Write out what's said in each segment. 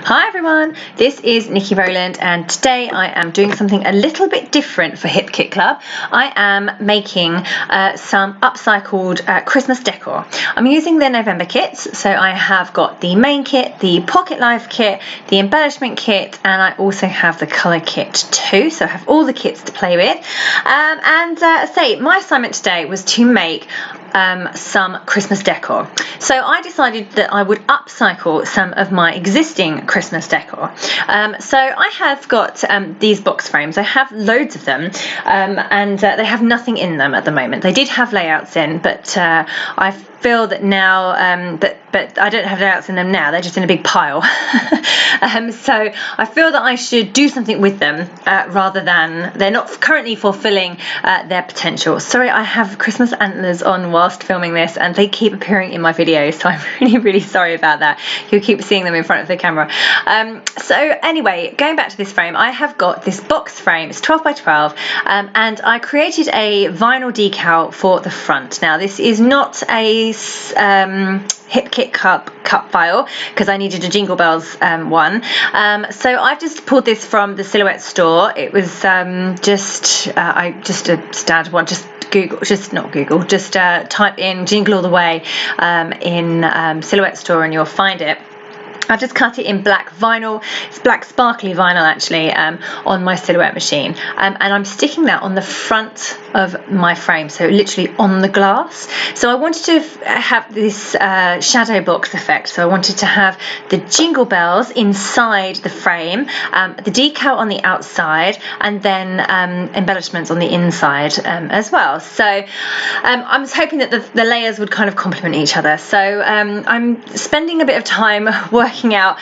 Hi everyone, this is Nikki Rowland and today I am doing something a little bit different for Hip Kit Club. I am making some upcycled Christmas decor. I'm using the November kits, so I have got the main kit, the pocket life kit, the embellishment kit, and I also have the colour kit too, so I have all the kits to play with. My assignment today was to make some Christmas decor. So I decided that I would upcycle some of my existing Christmas decor. So I have got these box frames. I have loads of them and they have nothing in them at the moment. They did have layouts in, but I feel that now, but I don't have layouts in them now, they're just in a big pile. So I feel that I should do something with them rather than, they're not currently fulfilling their potential. Sorry, I have Christmas antlers on whilst filming this and they keep appearing in my videos, so I'm really sorry about that. You'll keep seeing them in front of the camera. So anyway, going back to this frame, I have got this box frame, it's 12 by 12, and I created a vinyl decal for the front. Now this is not a Hip Kit cup file because I needed a Jingle Bells one. So I've just pulled this from the Silhouette store. It was just a standard one. Just type in Jingle All the Way in Silhouette store and you'll find it. I've just cut it in black vinyl, it's black sparkly vinyl actually, on my Silhouette machine, and I'm sticking that on the front of my frame, so literally on the glass. So I wanted to have this shadow box effect, so I wanted to have the Jingle Bells inside the frame, the decal on the outside, and then embellishments on the inside as well. So I was hoping that the layers would kind of complement each other. So I'm spending a bit of time working out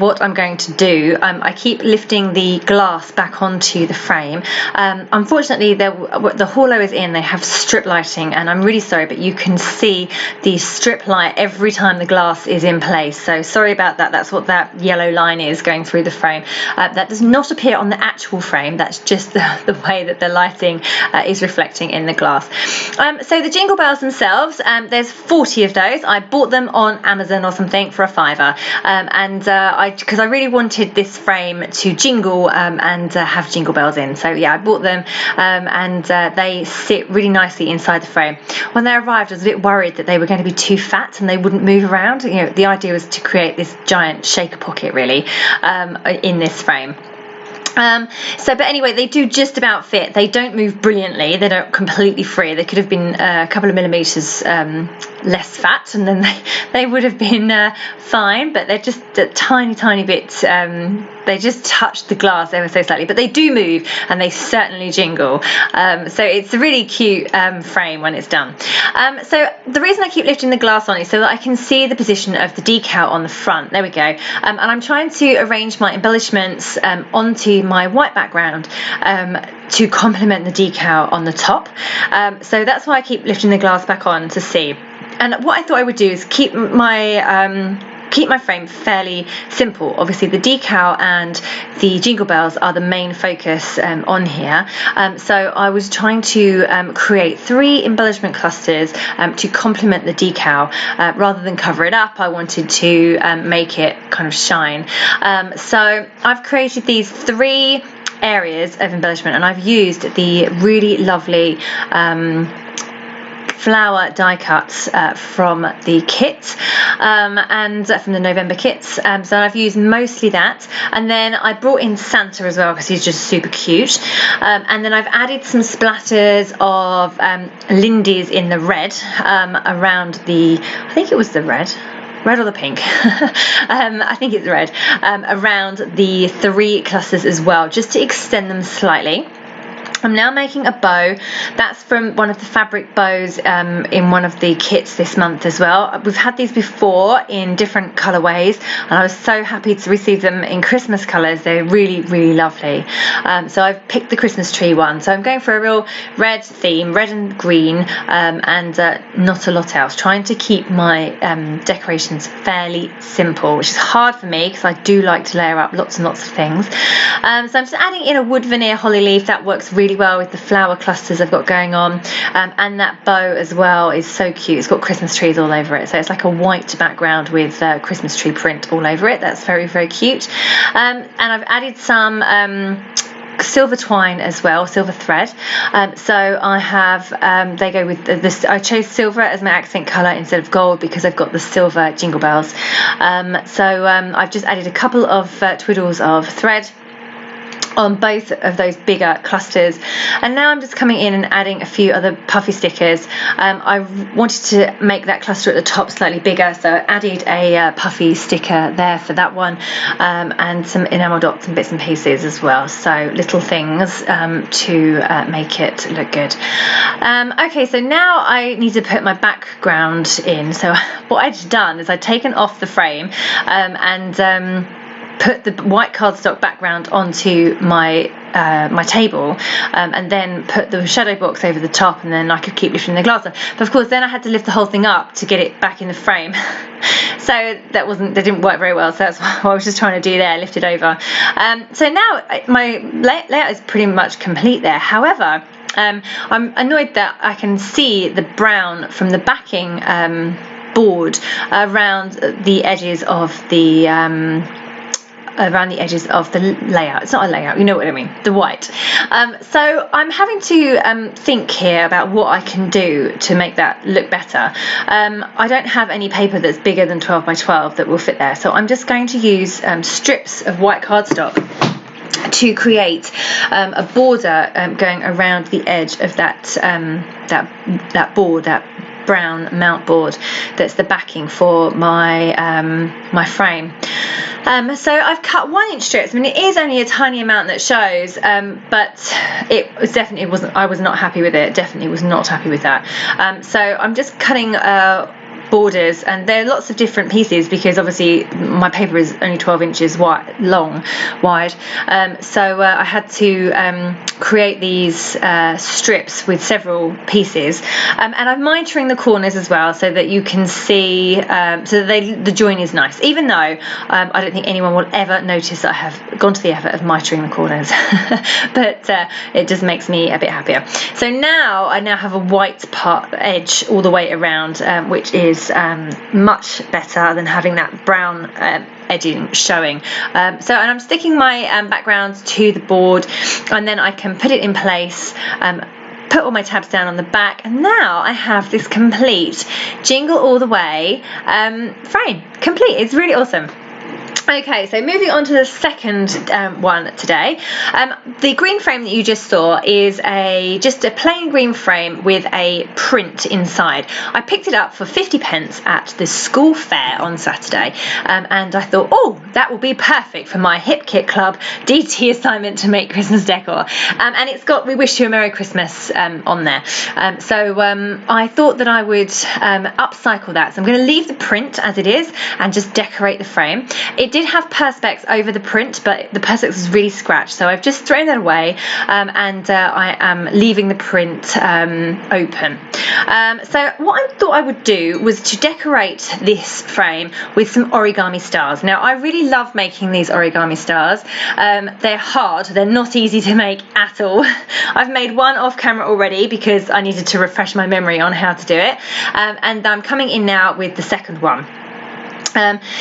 what I'm going to do. I keep lifting the glass back onto the frame. Unfortunately, the hauler is in, they have strip lighting, and I'm really sorry, but you can see the strip light every time the glass is in place. So sorry about that. That's what that yellow line is going through the frame. That does not appear on the actual frame. That's just the way that the lighting is reflecting in the glass. So the Jingle Bells themselves, there's 40 of those. I bought them on Amazon or something for a £5. Because I really wanted this frame to jingle and have Jingle Bells in. So yeah, I bought them and they sit really nicely inside the frame. When they arrived, I was a bit worried that they were going to be too fat and they wouldn't move around. You know, the idea was to create this giant shaker pocket really in this frame. But anyway, they do just about fit. They don't move brilliantly. They don't completely free. They could have been a couple of millimeters less fat, and then they would have been fine. But they're just a tiny bit. They just touch the glass ever so slightly, but they do move and they certainly jingle. So it's a really cute frame when it's done. So the reason I keep lifting the glass on is so that I can see the position of the decal on the front. There we go. And I'm trying to arrange my embellishments onto my white background to complement the decal on the top. So that's why I keep lifting the glass back on to see. And what I thought I would do is keep my frame fairly simple. Obviously the decal and the Jingle Bells are the main focus on here. So I was trying to create 3 embellishment clusters to complement the decal. Rather than cover it up, I wanted to make it kind of shine. So I've created these 3 areas of embellishment, and I've used the really lovely flower die cuts from the kit and from the November kits. So I've used mostly that, and then I brought in Santa as well because he's just super cute, and then I've added some splatters of Lindy's in the red around the, I think it was the red or the pink, I think it's red, around the 3 clusters as well, just to extend them slightly. I'm now making a bow. That's from one of the fabric bows in one of the kits this month as well. We've had these before in different colourways, and I was so happy to receive them in Christmas colours. They're really lovely. So I've picked the Christmas tree one. So I'm going for a real red theme, red and green, and not a lot else. Trying to keep my decorations fairly simple, which is hard for me because I do like to layer up lots and lots of things. So I'm just adding in a wood veneer holly leaf. That works really really well with the flower clusters I've got going on, and that bow as well is so cute. It's got Christmas trees all over it, so it's like a white background with Christmas tree print all over it. That's very, very cute. And I've added some silver twine as well, silver thread. So I have they go with this. I chose silver as my accent colour instead of gold because I've got the silver jingle bells. So I've just added a couple of twiddles of thread on both of those bigger clusters, and now I'm just coming in and adding a few other puffy stickers. I wanted to make that cluster at the top slightly bigger, so I added a puffy sticker there for that one, and some enamel dots and bits and pieces as well, so little things to make it look good. Okay, so now I need to put my background in. So what I'd done is I'd taken off the frame and put the white cardstock background onto my my table, and then put the shadow box over the top, and then I could keep lifting the glass up. But of course then I had to lift the whole thing up to get it back in the frame. So that didn't work very well, so that's what I was just trying to do there, lift it over. So now my layout is pretty much complete there. However, I'm annoyed that I can see the brown from the backing board around the edges of the layout. It's not a layout, you know what I mean, the white. So I'm having to think here about what I can do to make that look better. I don't have any paper that's bigger than 12 by 12 that will fit there, so I'm just going to use strips of white cardstock to create a border going around the edge of that board, that brown mount board that's the backing for my my frame. So I've cut 1-inch strips. I mean, it is only a tiny amount that shows, but I was not happy with it. Definitely was not happy with that. So I'm just cutting borders, and there are lots of different pieces because obviously my paper is only 12 inches wide. So I had to create these strips with several pieces, and I'm mitering the corners as well so that you can see, so that the join is nice, even though I don't think anyone will ever notice that I have gone to the effort of mitering the corners. But it just makes me a bit happier. So now I have a white edge all the way around, which is much better than having that brown edging showing. And I'm sticking my background to the board, and then I can put it in place, put all my tabs down on the back, and now I have this complete jingle all the way frame complete. It's really awesome. Okay, so moving on to the second one today. The green frame that you just saw is just a plain green frame with a print inside. I picked it up for 50p at the school fair on Saturday, and I thought, oh, that will be perfect for my Hip Kit Club DT assignment to make Christmas decor. And it's got "We Wish You a Merry Christmas" on there. So I thought that I would upcycle that. So I'm going to leave the print as it is and just decorate the frame. It did have perspex over the print, but the perspex was really scratched, so I've just thrown that away, and I am leaving the print open. So what I thought I would do was to decorate this frame with some origami stars. Now I really love making these origami stars. They're hard, they're not easy to make at all. I've made one off camera already because I needed to refresh my memory on how to do it, and I'm coming in now with the second one.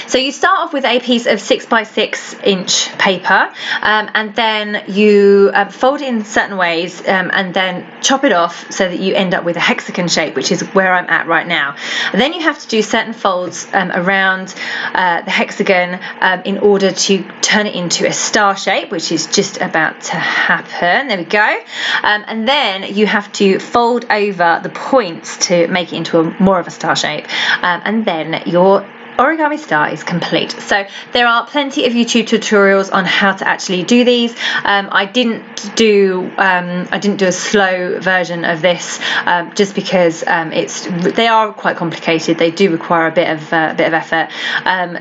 So you start off with a piece of 6 by 6 inch paper, and then you fold it in certain ways, and then chop it off so that you end up with a hexagon shape, which is where I'm at right now. And then you have to do certain folds around the hexagon in order to turn it into a star shape, which is just about to happen. There we go. And then you have to fold over the points to make it into more of a star shape, and then your origami star is complete. So there are plenty of YouTube tutorials on how to actually do these. I didn't do a slow version of this just because they are quite complicated. They do require a bit of effort.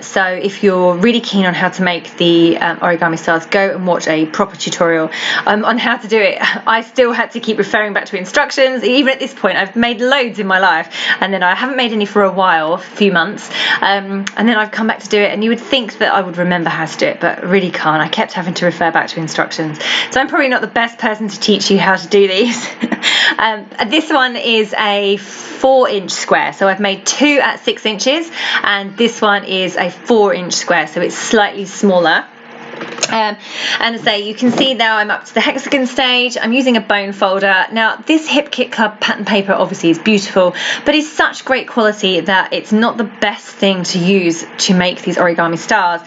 So if you're really keen on how to make the origami stars, go and watch a proper tutorial on how to do it. I still had to keep referring back to instructions. Even at this point, I've made loads in my life, and then I haven't made any for a while, a few months. and then I've come back to do it, and you would think that I would remember how to do it, but I really can't. I kept having to refer back to instructions, so I'm probably not the best person to teach you how to do these. This one is a 4-inch square, so I've made 2 at 6 inches, and this one is a 4-inch square, so it's slightly smaller. And as I say, you can see now I'm up to the hexagon stage. I'm using a bone folder. Now this Hip Kit Club pattern paper obviously is beautiful, but it's such great quality that it's not the best thing to use to make these origami stars,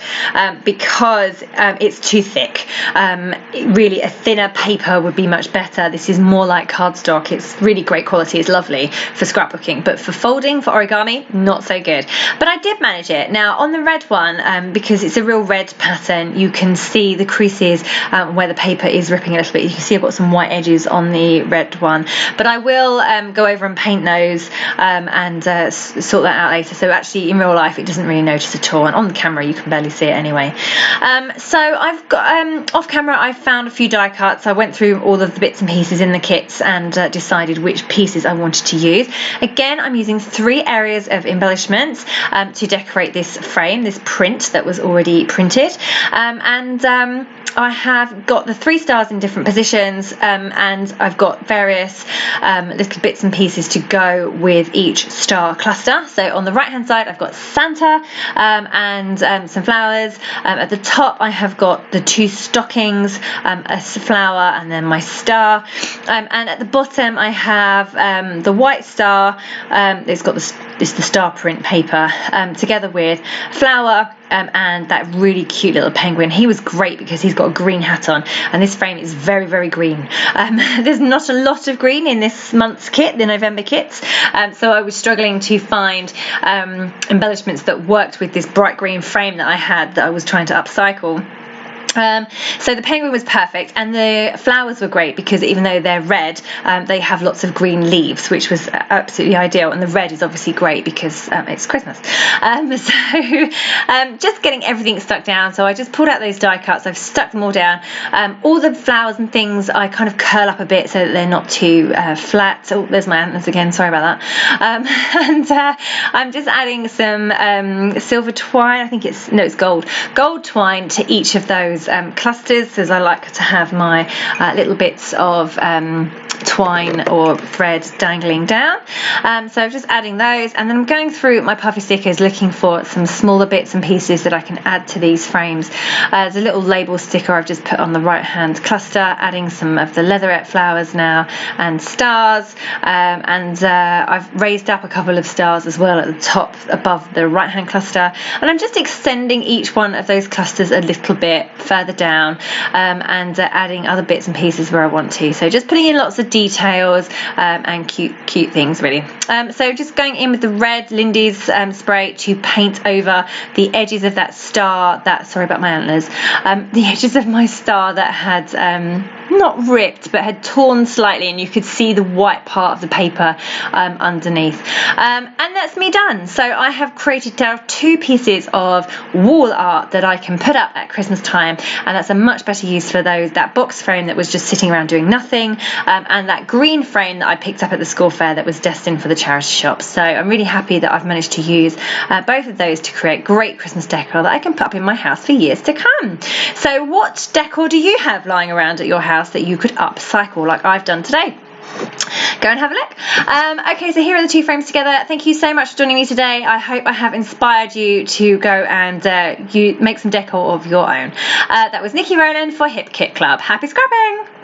because it's too thick. Really a thinner paper would be much better. This is more like cardstock. It's really great quality. It's lovely for scrapbooking, but for folding, for origami, not so good. But I did manage it. Now on the red one, because it's a real red pattern, you can see the creases where the paper is ripping a little bit. You can see I've got some white edges on the red one, but I will go over and paint those and sort that out later. So actually in real life it doesn't really notice at all, and on the camera you can barely see it anyway. So I've got off camera I found a few die cuts. I went through all of the bits and pieces in the kits and decided which pieces I wanted to use. Again, I'm using 3 areas of embellishments to decorate this frame, this print that was already printed, and I have got the 3 stars in different positions, and I've got various little bits and pieces to go with each star cluster. So on the right hand side I've got Santa and some flowers. At the top I have got the 2 stockings, a flower, and then my star, and at the bottom I have the white star. It's got the star print paper together with flower and that really cute little penguin. He was great because he's got a green hat on, and this frame is very, very green. There's not a lot of green in this month's kit, the November kits, so I was struggling to find embellishments that worked with this bright green frame that I had that I was trying to upcycle. So the penguin was perfect, and the flowers were great because even though they're red, they have lots of green leaves, which was absolutely ideal, and the red is obviously great because it's Christmas. So just getting everything stuck down, so I just pulled out those die cuts, I've stuck them all down. All the flowers and things I kind of curl up a bit so that they're not too flat. Oh, there's my antlers again, sorry about that. And I'm just adding some silver twine, I think it's gold twine to each of those clusters, as I like to have my little bits of twine or thread dangling down. So I'm just adding those, and then I'm going through my puffy stickers looking for some smaller bits and pieces that I can add to these frames. There's a little label sticker I've just put on the right hand cluster, adding some of the leatherette flowers now and stars, and I've raised up a couple of stars as well at the top above the right hand cluster, and I'm just extending each one of those clusters a little bit further down, and adding other bits and pieces where I want to. So just putting in lots of details and cute things really. So just going in with the red Lindy's spray to paint over the edges of that star, sorry about my antlers, the edges of my star that had not ripped but had torn slightly, and you could see the white part of the paper underneath, and that's me done. So I have created now 2 pieces of wall art that I can put up at Christmas time, and that's a much better use for that box frame that was just sitting around doing nothing, and that green frame that I picked up at the school fair that was destined for the charity shop. So I'm really happy that I've managed to use both of those to create great Christmas decor that I can put up in my house for years to come. So what decor do you have lying around at your house that you could upcycle like I've done today? Go and have a look. Okay, so here are the 2 frames together. Thank you so much for joining me today. I hope I have inspired you to go and you make some decor of your own. That was Nikki Rowland for Hip Kit Club. Happy scrapping!